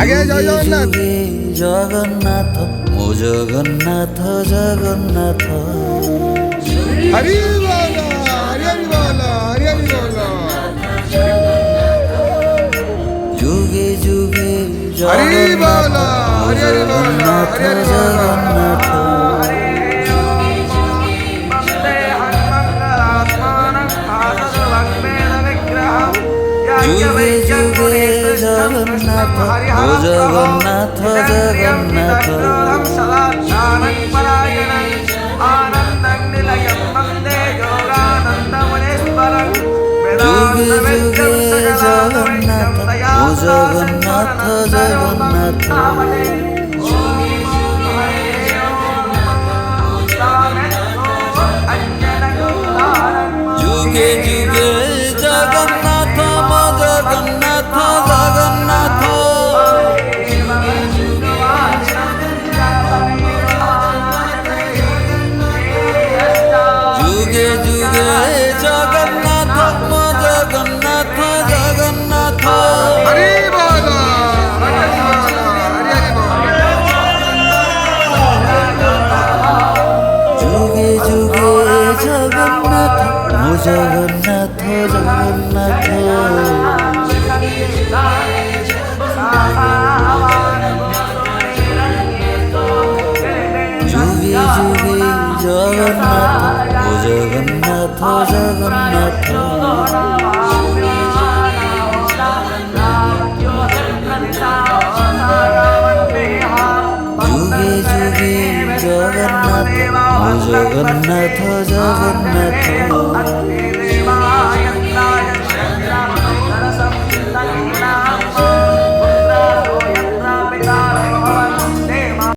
আগে জয় জগন্নাথ। জগন্নাথ ও জগন্নাথ জগন্নাথ হরি বল, হরি হরি বল, হরি হরি বল। যুগে যুগে হরি বল, জগন্নাথ ও হরি হরি বল, জগন্নাথ হরি হরি বল। জগন্নাথ যুগে যুগে জগন্নাথ ও জগন্নাথ জগন্নাথ যুগে যুগে জগন্নাথ ও জগন্নাথ জগন্নাথ যুগে যুগে জগন্নাথ মো জগন্নাথ জগন্নাথ যুগে যুগে জগন্নাথ মো জগন্নাথ জগন্নাথ হরি বল, হরি হরি বল, হরি হরি বল। যুগে যুগে জগন্নাথ মো জগন্নাথ জগন্নাথ যুগে যুগে জগন্নাথ ও জগন্নাথ জগন্নাথ যুগে যুগে জগন্নাথ ও জগন্নাথ জগন্নাথ